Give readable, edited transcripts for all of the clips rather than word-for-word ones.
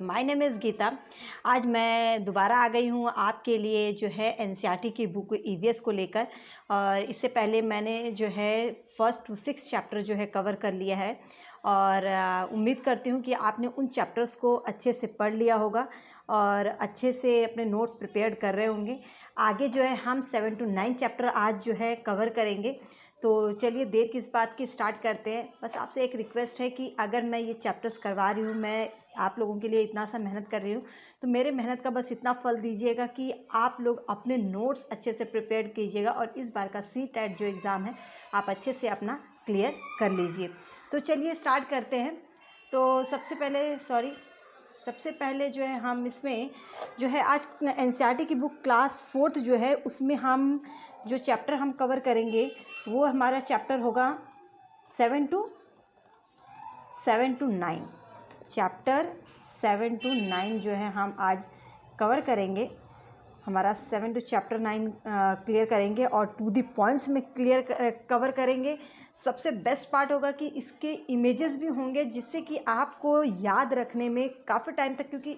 My name is Gita. आज मैं दोबारा आ गई हूँ आपके लिए जो है एनसीईआरटी की बुक ईवीएस को लेकर। और इससे पहले मैंने जो है 1st to 6 चैप्टर जो है कवर कर लिया है और उम्मीद करती हूँ कि आपने उन चैप्टर्स को अच्छे से पढ़ लिया होगा और अच्छे से अपने नोट्स प्रिपेयर कर रहे होंगे। आगे जो है हम 7 to 9 चैप्टर आज जो है कवर करेंगे। तो चलिए देर किस बात की, स्टार्ट करते हैं। बस आपसे एक रिक्वेस्ट है कि अगर मैं ये चैप्टर्स करवा रही हूँ, मैं आप लोगों के लिए इतना सा मेहनत कर रही हूँ, तो मेरे मेहनत का बस इतना फल दीजिएगा कि आप लोग अपने नोट्स अच्छे से प्रिपेयर कीजिएगा और इस बार का CTET जो एग्ज़ाम है आप अच्छे से अपना क्लियर कर लीजिए। तो चलिए स्टार्ट करते हैं। तो सबसे पहले जो है हम इसमें जो है आज एनसीईआरटी की बुक क्लास 4th जो है उसमें हम जो चैप्टर हम कवर करेंगे वो हमारा चैप्टर होगा 7 to 9। चैप्टर 7 to 9 जो है हम आज कवर करेंगे। हमारा 7 to चैप्टर 9 क्लियर करेंगे और टू द पॉइंट्स में कवर करेंगे। सबसे बेस्ट पार्ट होगा कि इसके इमेजेस भी होंगे जिससे कि आपको याद रखने में काफ़ी टाइम तक, क्योंकि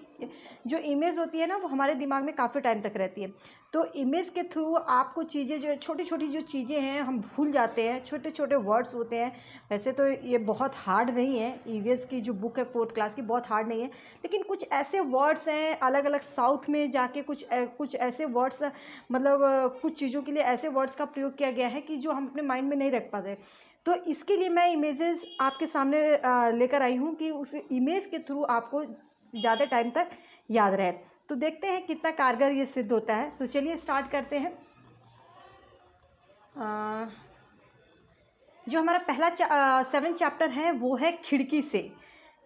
जो इमेज होती है ना वो हमारे दिमाग में काफ़ी टाइम तक रहती है। तो इमेज के थ्रू आपको चीज़ें जो है, छोटी छोटी जो चीज़ें हैं हम भूल जाते हैं, छोटे छोटे वर्ड्स होते हैं। वैसे तो ये बहुत हार्ड नहीं है, ईवीएस की जो बुक है 4th क्लास की बहुत हार्ड नहीं है, लेकिन कुछ ऐसे वर्ड्स हैं अलग अलग साउथ में जाके कुछ ऐसे वर्ड्स, मतलब कुछ चीज़ों के लिए ऐसे वर्ड्स का प्रयोग किया गया है कि जो हम अपने माइंड में नहीं रख पाते। तो इसके लिए मैं इमेजेस आपके सामने लेकर आई हूँ कि उस इमेज के थ्रू आपको ज़्यादा टाइम तक याद रहे। तो देखते हैं कितना कारगर ये सिद्ध होता है। तो चलिए स्टार्ट करते हैं। जो हमारा पहला 7 चैप्टर है वो है खिड़की से।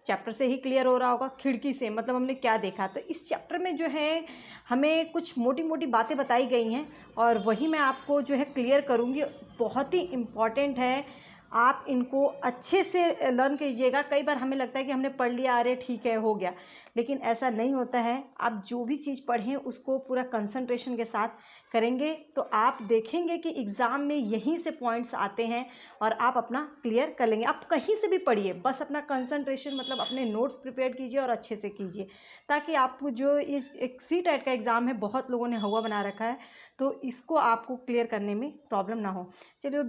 चैप्टर से ही क्लियर हो रहा होगा, खिड़की से मतलब हमने क्या देखा। तो इस चैप्टर में जो है हमें कुछ मोटी मोटी बातें बताई गई हैं और वही मैं आपको जो है क्लियर करूँगी। बहुत ही इम्पॉर्टेंट है, आप इनको अच्छे से लर्न कीजिएगा। कई बार हमें लगता है कि हमने पढ़ लिया, अरे ठीक है हो गया, लेकिन ऐसा नहीं होता है। आप जो भी चीज़ पढ़ें उसको पूरा कंसंट्रेशन के साथ करेंगे तो आप देखेंगे कि एग्ज़ाम में यहीं से पॉइंट्स आते हैं और आप अपना क्लियर कर लेंगे। आप कहीं से भी पढ़िए, बस अपना कंसंट्रेशन मतलब अपने नोट्स प्रिपेयर कीजिए और अच्छे से कीजिए, ताकि आपको जो एक CTET का एग्ज़ाम है बहुत लोगों ने हवा बना रखा है, तो इसको आपको क्लियर करने में प्रॉब्लम ना हो। चलिए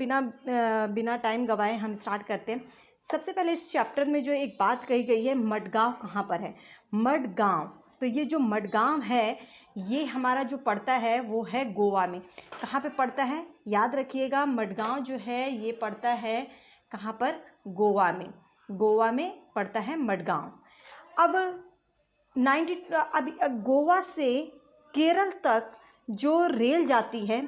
बिना टाइम गवाए हम स्टार्ट करते हैं। सबसे पहले इस चैप्टर में जो एक बात कही गई है, मडगांव कहाँ पर है। मडगांव, तो ये जो मडगांव है ये हमारा जो पड़ता है वो है गोवा में। कहाँ पे पड़ता है याद रखिएगा, मडगांव जो है ये पड़ता है कहाँ पर, गोवा में। गोवा में पड़ता है मडगांव। अब अभी गोवा से केरल तक जो रेल जाती है,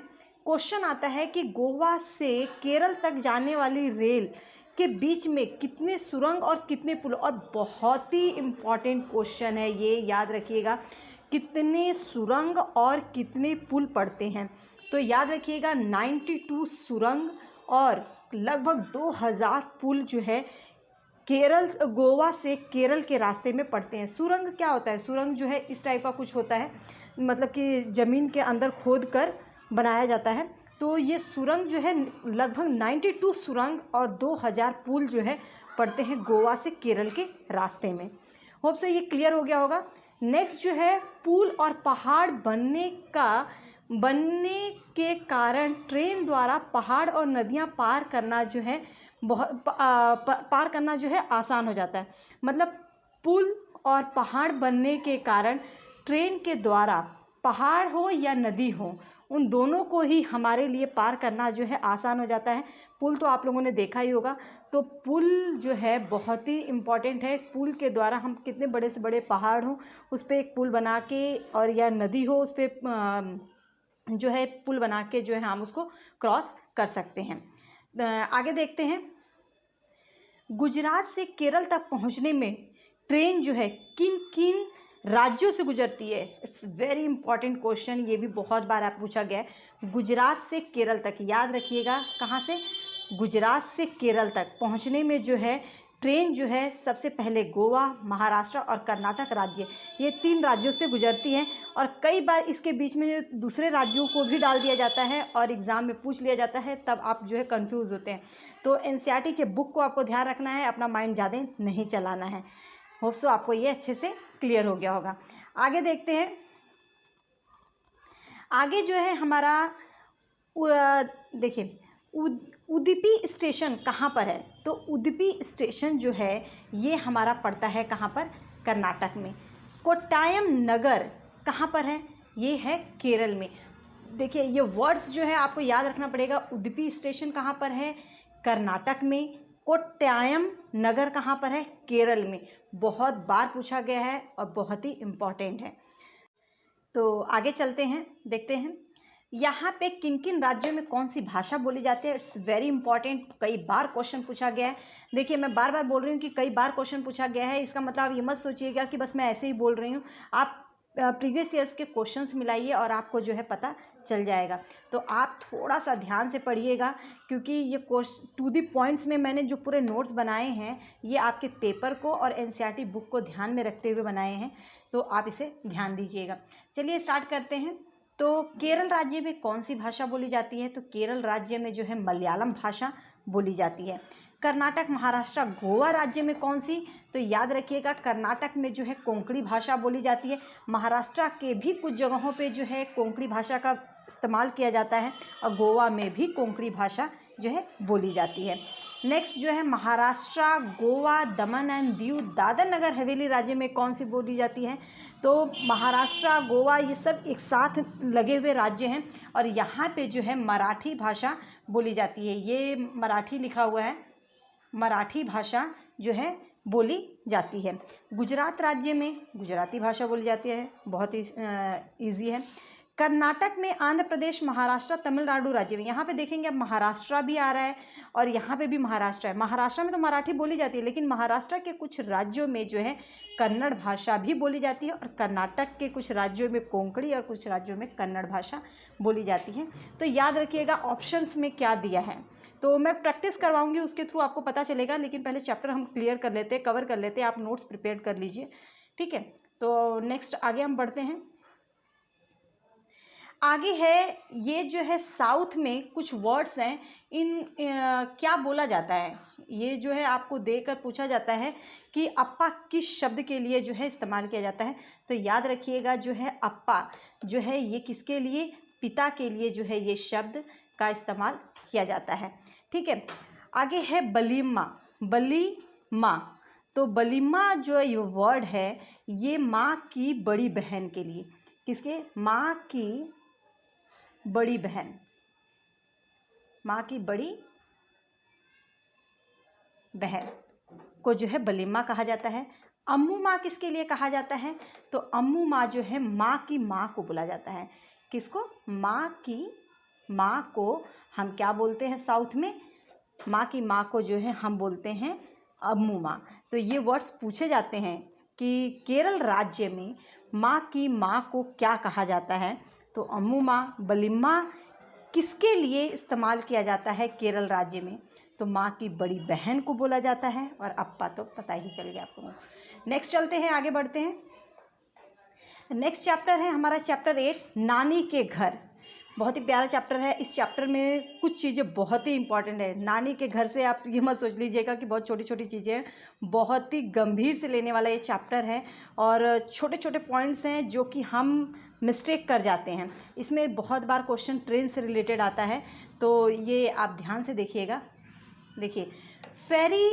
क्वेश्चन आता है कि गोवा से केरल तक जाने वाली रेल के बीच में कितने सुरंग और कितने पुल। और बहुत ही इम्पॉर्टेंट क्वेश्चन है ये, याद रखिएगा, कितने सुरंग और कितने पुल पड़ते हैं। तो याद रखिएगा 92 सुरंग और लगभग 2000 पुल जो है गोवा से केरल के रास्ते में पड़ते हैं। सुरंग क्या होता है, सुरंग जो है इस टाइप का कुछ होता है, मतलब कि ज़मीन के अंदर खोद कर बनाया जाता है। तो ये सुरंग जो है लगभग 92 सुरंग और 2000 पुल जो है पड़ते हैं गोवा से केरल के रास्ते में। होप से ये क्लियर हो गया होगा। नेक्स्ट जो है, पुल और पहाड़ बनने के कारण ट्रेन द्वारा पहाड़ और नदियां पार करना जो है पार करना जो है आसान हो जाता है। मतलब पुल और पहाड़ बनने के कारण ट्रेन के द्वारा पहाड़ हो या नदी हो, उन दोनों को ही हमारे लिए पार करना जो है आसान हो जाता है। पुल तो आप लोगों ने देखा ही होगा, तो पुल जो है बहुत ही इम्पॉर्टेंट है। पुल के द्वारा हम कितने बड़े से बड़े पहाड़ हो उस पर एक पुल बना के, और या नदी हो उस पर जो है पुल बना के जो है हम उसको क्रॉस कर सकते हैं। आगे देखते हैं। गुजरात से केरल तक पहुंचने में ट्रेन जो है किन किन राज्यों से गुजरती है। इट्स वेरी इंपॉर्टेंट क्वेश्चन, ये भी बहुत बार आप पूछा गया है। गुजरात से केरल तक, याद रखिएगा कहाँ से, गुजरात से केरल तक पहुंचने में जो है ट्रेन जो है सबसे पहले गोवा, महाराष्ट्र और कर्नाटक राज्य, ये 3 राज्यों से गुजरती है। और कई बार इसके बीच में दूसरे राज्यों को भी डाल दिया जाता है और एग्ज़ाम में पूछ लिया जाता है, तब आप जो है कंफ्यूज होते हैं। तो एनसीईआरटी के बुक को आपको ध्यान रखना है, अपना माइंड ज़्यादा नहीं चलाना है। होप सो आपको ये अच्छे से क्लियर हो गया होगा। आगे देखते हैं। आगे जो है हमारा देखिए उडुपी स्टेशन कहाँ पर है? तो उडुपी स्टेशन जो है ये हमारा पड़ता है कहाँ पर? कर्नाटक में। कोट्टायम नगर कहाँ पर है? ये है केरल में। देखिए ये वर्ड्स जो है आपको याद रखना पड़ेगा। उडुपी स्टेशन कहाँ पर है? कर्नाटक में। कोट्टायम नगर कहाँ पर है? केरल में। बहुत बार पूछा गया है और बहुत ही इम्पॉर्टेंट है। तो आगे चलते हैं, देखते हैं यहाँ पे किन किन राज्यों में कौन सी भाषा बोली जाती है। इट्स वेरी इंपॉर्टेंट, कई बार क्वेश्चन पूछा गया है। देखिए मैं बार बार बोल रही हूँ कि कई बार क्वेश्चन पूछा गया है, इसका मतलब आप ये मत सोचिएगा कि बस मैं ऐसे ही बोल रही हूँ। आप प्रीवियस ईयर्स के क्वेश्चंस मिलाइए और आपको जो है पता चल जाएगा। तो आप थोड़ा सा ध्यान से पढ़िएगा, क्योंकि ये टू दी पॉइंट्स में मैंने जो पूरे नोट्स बनाए हैं ये आपके पेपर को और एनसीईआरटी बुक को ध्यान में रखते हुए बनाए हैं, तो आप इसे ध्यान दीजिएगा। चलिए स्टार्ट करते हैं। तो केरल राज्य में कौन सी भाषा बोली जाती है? तो केरल राज्य में जो है मलयालम भाषा बोली जाती है। कर्नाटक, महाराष्ट्र, गोवा राज्य में कौन सी? तो याद रखिएगा कर्नाटक में जो है कोंकणी भाषा बोली जाती है। महाराष्ट्र के भी कुछ जगहों पे जो है कोंकणी भाषा का इस्तेमाल किया जाता है और गोवा में भी कोंकणी भाषा जो है बोली जाती है। नेक्स्ट जो है महाराष्ट्र, गोवा, दमन एंड दीव, दादर नगर हवेली राज्य में कौन सी बोली जाती है? तो महाराष्ट्र, गोवा ये सब एक साथ लगे हुए राज्य हैं और यहाँ पे जो है मराठी भाषा बोली जाती है। ये मराठी लिखा हुआ है, मराठी भाषा जो है बोली जाती है। गुजरात राज्य में गुजराती भाषा बोली जाती है, बहुत ही ईजी है। कर्नाटक में, आंध्र प्रदेश, महाराष्ट्र, तमिलनाडु राज्य में, यहाँ पे देखेंगे अब महाराष्ट्र भी आ रहा है और यहाँ पे भी महाराष्ट्र है। महाराष्ट्र में तो मराठी बोली जाती है, लेकिन महाराष्ट्र के कुछ राज्यों में जो है कन्नड़ भाषा भी बोली जाती है और कर्नाटक के कुछ राज्यों में कोंकणी और कुछ राज्यों में कन्नड़ भाषा बोली जाती है। तो याद रखिएगा ऑप्शंस में क्या दिया है। तो मैं प्रैक्टिस करवाऊंगी, उसके थ्रू आपको पता चलेगा, लेकिन पहले चैप्टर हम क्लियर कर लेते हैं, कवर कर लेते हैं। आप नोट्स प्रिपेयर कर लीजिए, ठीक है। तो नेक्स्ट आगे हम बढ़ते हैं। आगे है ये जो है साउथ में कुछ वर्ड्स हैं, इन क्या बोला जाता है? ये जो है आपको देकर पूछा जाता है कि अप्पा किस शब्द के लिए जो है इस्तेमाल किया जाता है। तो याद रखिएगा जो है अप्पा जो है ये किसके लिए? पिता के लिए जो है ये शब्द का इस्तेमाल किया जाता है, ठीक है। आगे है बलीमा, बलीमा। तो बलीमा जो ये वर्ड है ये माँ की बड़ी बहन के लिए, किसके? माँ की बड़ी बहन, माँ की बड़ी बहन को जो है बलीमा कहा जाता है। अम्मू माँ किसके लिए कहा जाता है? तो अम्मू माँ जो है माँ की माँ को बोला जाता है। किसको? माँ की माँ को हम क्या बोलते हैं साउथ में? माँ की माँ को जो है हम बोलते हैं अम्मू माँ। तो ये वर्ड्स पूछे जाते हैं कि केरल राज्य में माँ की माँ को क्या कहा जाता है? तो अम्मू माँ, बलिम्मा किसके लिए इस्तेमाल किया जाता है केरल राज्य में? तो माँ की बड़ी बहन को बोला जाता है और अप्पा तो पता ही चल गया आपको। नेक्स्ट चलते हैं, आगे बढ़ते हैं। नेक्स्ट चैप्टर है हमारा चैप्टर 8, नानी के घर। बहुत ही प्यारा चैप्टर है। इस चैप्टर में कुछ चीज़ें बहुत ही इंपॉर्टेंट है। नानी के घर से आप ये मत सोच लीजिएगा कि बहुत छोटी छोटी चीज़ें हैं, बहुत ही गंभीर से लेने वाला ये चैप्टर है और छोटे छोटे पॉइंट्स हैं जो कि हम मिस्टेक कर जाते हैं। इसमें बहुत बार क्वेश्चन ट्रेन से रिलेटेड आता है, तो ये आप ध्यान से देखिएगा। देखिए फेरी,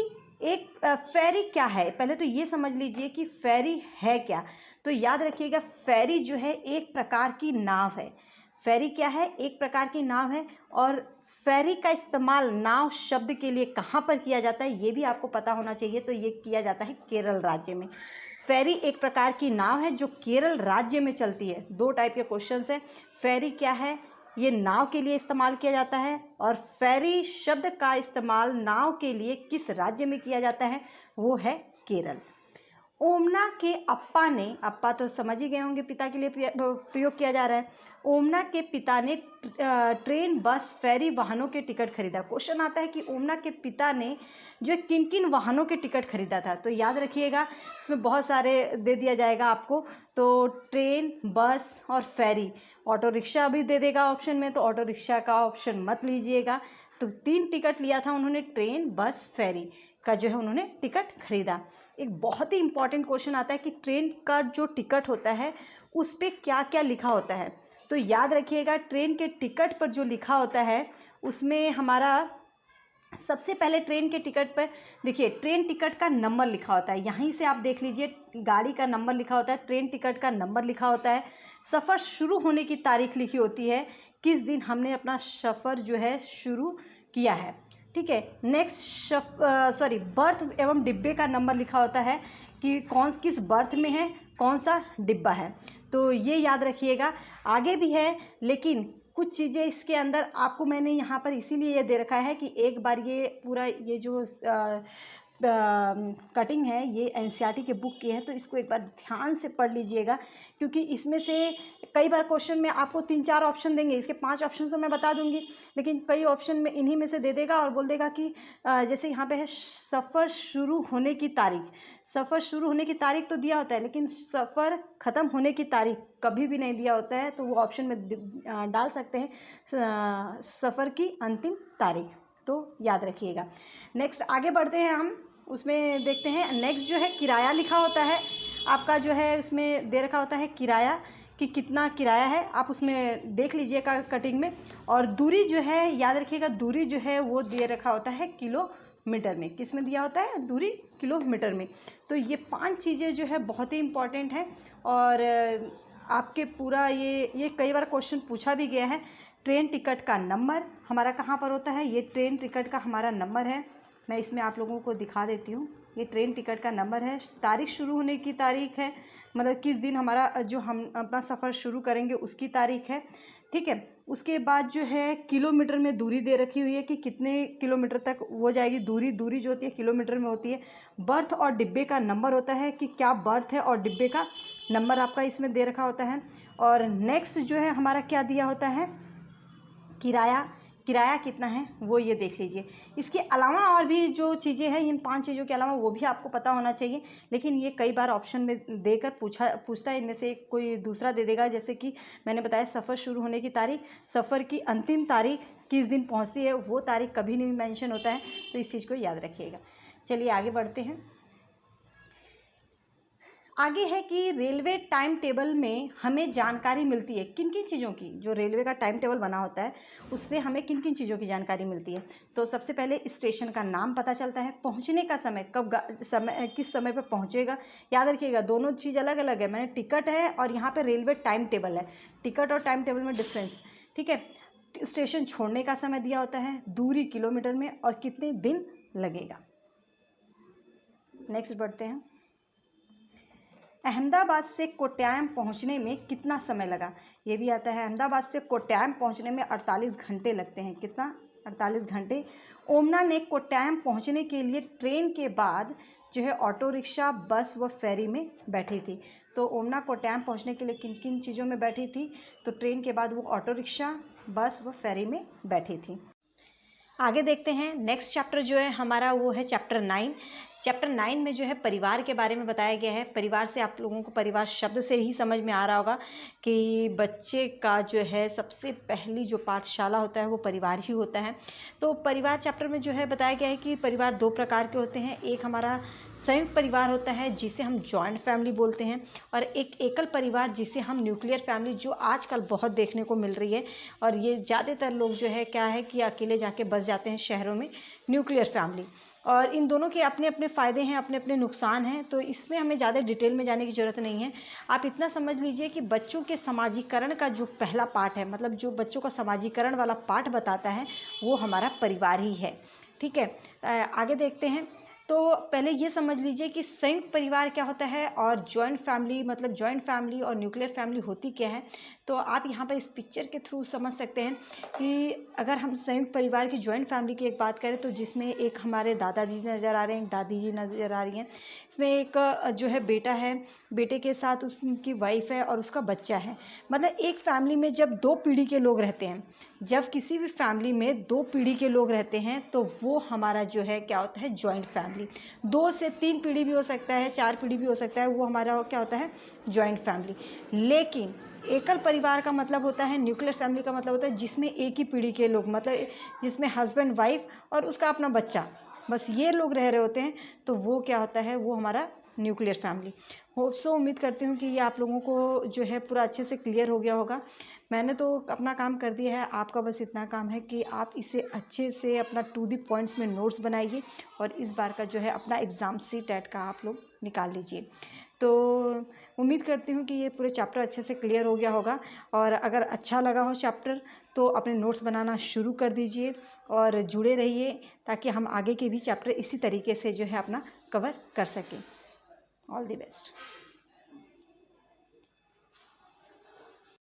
एक फेरी क्या है? पहले तो ये समझ लीजिए कि फेरी है क्या। तो याद रखिएगा फेरी जो है एक प्रकार की नाव है। फेरी क्या है? एक प्रकार की नाव है। और फेरी का इस्तेमाल नाव शब्द के लिए कहाँ पर किया जाता है ये भी आपको पता होना चाहिए। तो ये किया जाता है केरल राज्य में। फेरी एक प्रकार की नाव है जो केरल राज्य में चलती है। दो टाइप के क्वेश्चंस है। फेरी क्या है? ये नाव के लिए इस्तेमाल किया जाता है। और फेरी शब्द का इस्तेमाल नाव के लिए किस राज्य में किया जाता है? वो है केरल। ओमना के अप्पा ने, अप्पा तो समझ ही गए होंगे पिता के लिए प्रयोग किया जा रहा है। ओमना के पिता ने ट्रेन, बस, फेरी वाहनों के टिकट खरीदा। क्वेश्चन आता है कि ओमना के पिता ने जो किन किन वाहनों के टिकट खरीदा था। तो याद रखिएगा इसमें बहुत सारे दे दिया जाएगा आपको। तो ट्रेन, बस और फेरी। ऑटो रिक्शा भी दे देगा ऑप्शन में, तो ऑटो रिक्शा का ऑप्शन मत लीजिएगा। तो 3 टिकट लिया था उन्होंने, ट्रेन, बस, फेरी का जो है उन्होंने टिकट खरीदा। एक बहुत ही इंपॉर्टेंट क्वेश्चन आता है कि ट्रेन का जो टिकट होता है उस पर क्या क्या लिखा होता है। तो याद रखिएगा, ट्रेन के टिकट पर जो लिखा होता है उसमें हमारा सबसे पहले ट्रेन के टिकट पर देखिए ट्रेन टिकट का नंबर लिखा होता है। यहीं से आप देख लीजिए, गाड़ी का नंबर लिखा होता है, ट्रेन टिकट का नंबर लिखा होता है, सफ़र शुरू होने की तारीख लिखी होती है, किस दिन हमने अपना सफ़र जो है शुरू किया है। ठीक है, नेक्स्ट बर्थ एवं डिब्बे का नंबर लिखा होता है कि किस बर्थ में है, कौन सा डिब्बा है। तो ये याद रखिएगा। आगे भी है लेकिन कुछ चीज़ें इसके अंदर आपको मैंने यहाँ पर इसीलिए ये दे रखा है कि एक बार ये पूरा ये जो कटिंग है ये एनसीईआरटी के बुक की है, तो इसको एक बार ध्यान से पढ़ लीजिएगा, क्योंकि इसमें से कई बार क्वेश्चन में आपको 3-4 ऑप्शन देंगे, इसके 5 ऑप्शन तो मैं बता दूंगी, लेकिन कई ऑप्शन में इन्हीं में से दे देगा और बोल देगा कि जैसे यहाँ पे है सफ़र शुरू होने की तारीख। सफ़र शुरू होने की तारीख तो दिया होता है, लेकिन सफ़र ख़त्म होने की तारीख कभी भी नहीं दिया होता है, तो वो ऑप्शन में डाल सकते हैं सफ़र की अंतिम तारीख। तो याद रखिएगा। नेक्स्ट आगे बढ़ते हैं हम, उसमें देखते हैं। नेक्स्ट जो है किराया लिखा होता है आपका, जो है उसमें दे रखा होता है किराया कि कितना किराया है, आप उसमें देख लीजिएगा कटिंग में। और दूरी जो है याद रखिएगा, दूरी जो है वो दे रखा होता है किलोमीटर में। किस में दिया होता है? दूरी किलोमीटर में। तो ये 5 चीज़ें जो है बहुत ही इम्पॉर्टेंट हैं और आपके पूरा ये कई बार क्वेश्चन पूछा भी गया है। ट्रेन टिकट का नंबर हमारा कहाँ पर होता है? ये ट्रेन टिकट का हमारा नंबर है, मैं इसमें आप लोगों को दिखा देती हूँ। ये ट्रेन टिकट का नंबर है, तारीख शुरू होने की तारीख है, मतलब किस दिन हमारा जो हम अपना सफ़र शुरू करेंगे उसकी तारीख है। ठीक है, उसके बाद जो है किलोमीटर में दूरी दे रखी हुई है कि कितने किलोमीटर तक वो जाएगी। दूरी जो होती है किलोमीटर में होती है। बर्थ और डिब्बे का नंबर होता है कि क्या बर्थ है, और डिब्बे का नंबर आपका इसमें दे रखा होता है। और नेक्स्ट जो है हमारा क्या दिया होता है? किराया कितना है वो ये देख लीजिए। इसके अलावा और भी जो चीज़ें हैं, इन 5 चीज़ों के अलावा वो भी आपको पता होना चाहिए, लेकिन ये कई बार ऑप्शन में देकर पूछता है, इनमें से कोई दूसरा दे देगा। जैसे कि मैंने बताया सफ़र शुरू होने की तारीख, सफ़र की अंतिम तारीख किस दिन पहुंचती है, वो तारीख कभी नहीं मेंशन होता है, तो इस चीज़ को याद रखिएगा। चलिए आगे बढ़ते हैं। आगे है कि रेलवे टाइम टेबल में हमें जानकारी मिलती है किन किन चीज़ों की। जो रेलवे का टाइम टेबल बना होता है उससे हमें किन किन चीज़ों की जानकारी मिलती है। तो सबसे पहले स्टेशन का नाम पता चलता है, पहुंचने का समय, किस समय पर पहुंचेगा। याद रखिएगा दोनों चीज़ अलग अलग है, मैंने टिकट है और यहाँ पर रेलवे टाइम टेबल है, टिकट और टाइम टेबल में डिफरेंस। ठीक है, स्टेशन छोड़ने का समय दिया होता है, दूरी किलोमीटर में, और कितने दिन लगेगा। नेक्स्ट बढ़ते हैं। अहमदाबाद से कोट्टायम पहुंचने में कितना समय लगा, ये भी आता है। अहमदाबाद से कोट्टायम पहुंचने में 48 घंटे लगते हैं। कितना? 48 घंटे। ओमना ने कोट्टायम पहुंचने के लिए ट्रेन के बाद जो है ऑटो रिक्शा, बस व फेरी में बैठी थी। तो ओमना कोट्टायम पहुंचने के लिए किन किन चीज़ों में बैठी थी? तो ट्रेन के बाद वो ऑटो रिक्शा, बस व फेरी में बैठी थी। आगे देखते हैं। नेक्स्ट चैप्टर जो है हमारा वो है चैप्टर 9। चैप्टर 9 में जो है परिवार के बारे में बताया गया है। परिवार से आप लोगों को परिवार शब्द से ही समझ में आ रहा होगा कि बच्चे का जो है सबसे पहली जो पाठशाला होता है वो परिवार ही होता है। तो परिवार चैप्टर में जो है बताया गया है कि परिवार 2 प्रकार के होते हैं। एक हमारा संयुक्त परिवार होता है जिसे हम जॉइंट फैमिली बोलते हैं, और एक एकल परिवार जिसे हम न्यूक्लियर फैमिली, जो आजकल बहुत देखने को मिल रही है। और ये ज़्यादातर लोग जो है क्या है कि अकेले जाके बस जाते हैं शहरों में, न्यूक्लियर फैमिली। और इन दोनों के अपने अपने फ़ायदे हैं, अपने अपने नुकसान हैं, तो इसमें हमें ज़्यादा डिटेल में जाने की ज़रूरत नहीं है। आप इतना समझ लीजिए कि बच्चों के समाजीकरण का जो पहला पार्ट है, मतलब जो बच्चों का समाजीकरण वाला पार्ट बताता है, वो हमारा परिवार ही है। ठीक है, आगे देखते हैं। तो पहले ये समझ लीजिए कि संयुक्त परिवार क्या होता है और जॉइंट फैमिली, मतलब जॉइंट फैमिली और न्यूक्लियर फैमिली होती क्या है। तो आप यहाँ पर इस पिक्चर के थ्रू समझ सकते हैं कि अगर हम संयुक्त परिवार की, जॉइंट फैमिली की एक बात करें, तो जिसमें एक हमारे दादाजी नज़र आ रहे हैं, एक दादी जी नज़र आ रही हैं। इसमें एक जो है बेटा है, बेटे के साथ उसकी वाइफ है और उसका बच्चा है। मतलब एक फैमिली में जब 2 पीढ़ी के लोग रहते हैं, जब किसी भी फैमिली में 2 पीढ़ी के लोग रहते हैं, तो वो हमारा जो है क्या होता है? Joint family. 2 से 3 पीढ़ी भी हो सकता है, 4 पीढ़ी भी हो सकता है, वो हमारा क्या होता है? Joint family. लेकिन एकल परिवार का मतलब होता है, न्यूक्लियर फैमिली का मतलब होता है जिसमें एक ही पीढ़ी के लोग, मतलब जिसमें हस्बैंड वाइफ और उसका अपना बच्चा, बस ये लोग रह रहे होते हैं, तो वो क्या होता है, वो हमारा न्यूक्लियर फैमिली। होप सो, उम्मीद करती हूँ कि ये आप लोगों को जो है पूरा अच्छे से क्लियर हो गया होगा। मैंने तो अपना काम कर दिया है, आपका बस इतना काम है कि आप इसे अच्छे से अपना टू दी पॉइंट्स में नोट्स बनाइए और इस बार का जो है अपना एग्ज़ाम सी-टेट का आप लोग निकाल लीजिए। तो उम्मीद करती हूँ कि ये पूरे चैप्टर अच्छे से क्लियर हो गया होगा, और अगर अच्छा लगा हो चैप्टर तो अपने नोट्स बनाना शुरू कर दीजिए और जुड़े रहिए, ताकि हम आगे के भी चैप्टर इसी तरीके से जो है अपना कवर कर सकें। All the best.